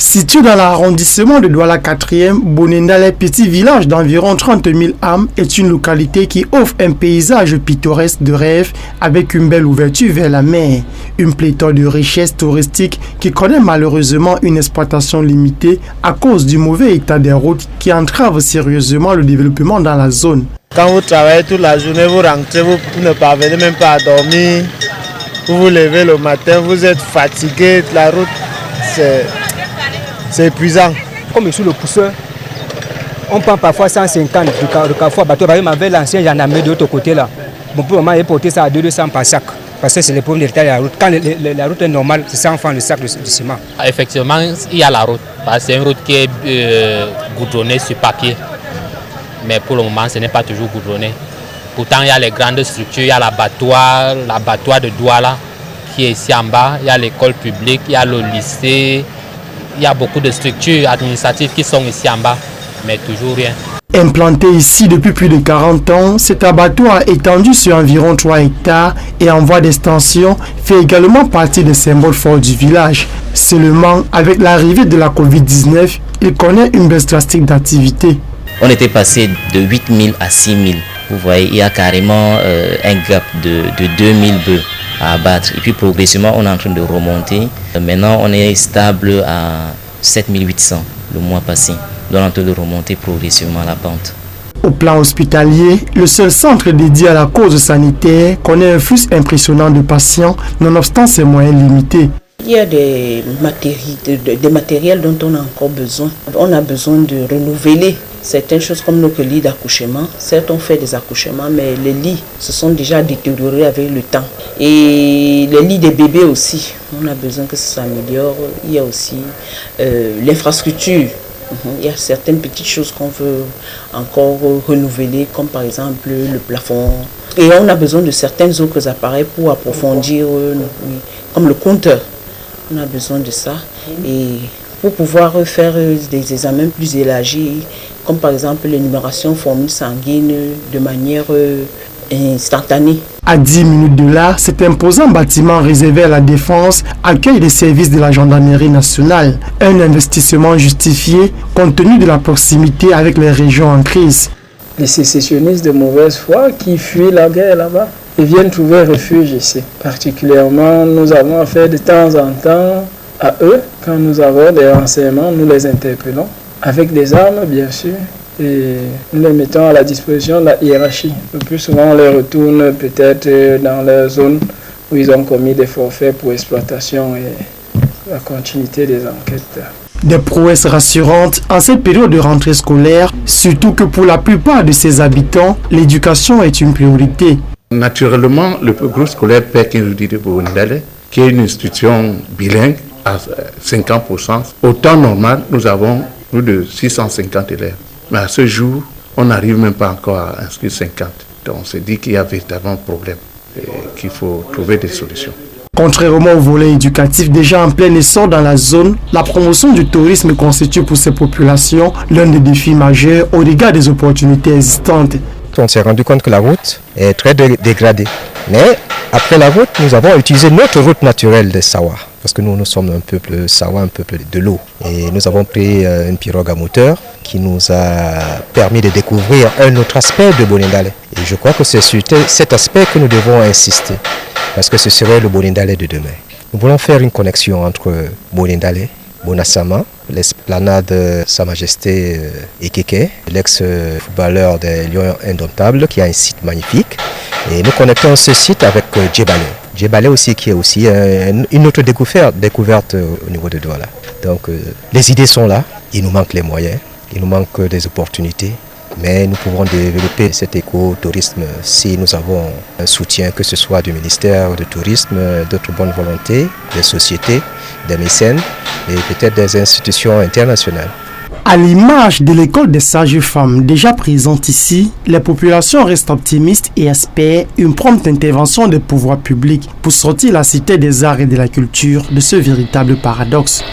Situé dans l'arrondissement de Douala 4e, Bonendale, petit village d'environ 30 000 âmes, est une localité qui offre un paysage pittoresque de rêve avec une belle ouverture vers la mer. Une pléthore de richesses touristiques qui connaît malheureusement une exploitation limitée à cause du mauvais état des routes qui entrave sérieusement le développement dans la zone. Quand vous travaillez toute la journée, vous rentrez, vous ne parvenez même pas à dormir. Vous vous levez le matin, vous êtes fatigué, la route c'est épuisant. Comme sur le pousseur, on prend parfois 150 de carrefour à bateau. Avec l'ancien gendarmerie de l'autre côté là. Bon, pour le moment, il est porté ça à 200 par sac. Parce que c'est le problème de l'état de la route. Quand la route est normale, c'est 100 francs le sac de ciment. Effectivement, il y a la route. C'est une route qui est goudronnée sur papier. Mais pour le moment, ce n'est pas toujours goudronné. Pourtant, il y a les grandes structures. Il y a l'abattoir de Douala qui est ici en bas. Il y a l'école publique, il y a le lycée. Il y a beaucoup de structures administratives qui sont ici en bas, mais toujours rien. Implanté ici depuis plus de 40 ans, cet abattoir étendu sur environ 3 hectares et en voie d'extension fait également partie des symboles forts du village. Seulement, avec l'arrivée de la Covid-19, il connaît une baisse drastique d'activité. On était passé de 8 000 à 6 000. Vous voyez, il y a carrément un gap de 2 000 bœufs à abattre. Et puis progressivement, on est en train de remonter. Maintenant, on est stable à 7 800 le mois passé. Donc, on est en train de remonter progressivement la pente. Au plan hospitalier, le seul centre dédié à la cause sanitaire connaît un flux impressionnant de patients, nonobstant ses moyens limités. Il y a des matériels dont on a encore besoin. On a besoin de renouveler certaines choses comme nos lits d'accouchement. Certes, on fait des accouchements, mais les lits se sont déjà détériorés avec le temps. Et les lits des bébés aussi, on a besoin que ça s'améliore. Il y a aussi l'infrastructure. Il y a certaines petites choses qu'on veut encore renouveler, comme par exemple le plafond. Et on a besoin de certains autres appareils pour approfondir, comme le compteur. On a besoin de ça. Et pour pouvoir faire des examens plus élargis, comme par exemple l'énumération formule sanguine de manière instantanée. À 10 minutes de là, cet imposant bâtiment réservé à la défense accueille les services de la gendarmerie nationale. Un investissement justifié compte tenu de la proximité avec les régions en crise. Les sécessionnistes de mauvaise foi qui fuient la guerre là-bas et viennent trouver refuge ici. Particulièrement, nous avons affaire de temps en temps à eux. Quand nous avons des renseignements, nous les interpellons avec des armes, bien sûr, et nous les mettons à la disposition de la hiérarchie. Le plus souvent, on les retourne peut-être dans leur zone où ils ont commis des forfaits pour exploitation et la continuité des enquêtes. Des prouesses rassurantes en cette période de rentrée scolaire, surtout que pour la plupart de ses habitants, l'éducation est une priorité. Naturellement, le groupe scolaire Père Kinjoudi de Bonendale, qui est une institution bilingue à 50%, au temps normal, nous avons plus de 650 élèves. Mais à ce jour, on n'arrive même pas encore à inscrire 50. Donc on s'est dit qu'il y a véritablement un problème et qu'il faut trouver des solutions. Contrairement au volet éducatif déjà en plein essor dans la zone, la promotion du tourisme constitue pour ces populations l'un des défis majeurs au regard des opportunités existantes. On s'est rendu compte que la route est très dégradée. Mais après la route, nous avons utilisé notre route naturelle de Sawa. Parce que nous sommes un peuple Sawa, un peuple de l'eau. Et nous avons pris une pirogue à moteur qui nous a permis de découvrir un autre aspect de Bonendale. Et je crois que c'est sur cet aspect que nous devons insister. Parce que ce serait le Bonendale de demain. Nous voulons faire une connexion entre Bonendale, Bonasama, l'esplanade de Sa Majesté Ekeke, l'ex-footballeur des Lions Indomptables, qui a un site magnifique. Et nous connectons ce site avec Djebale. Djebale aussi, qui est aussi une autre découverte au niveau de Douala. Donc les idées sont là, il nous manque les moyens, il nous manque des opportunités. Mais nous pouvons développer cet écotourisme si nous avons un soutien, que ce soit du ministère du Tourisme, d'autres bonnes volontés, des sociétés, des mécènes et peut-être des institutions internationales. À l'image de l'école des sages-femmes déjà présente ici, les populations restent optimistes et espèrent une prompte intervention des pouvoirs publics pour sortir la cité des arts et de la culture de ce véritable paradoxe.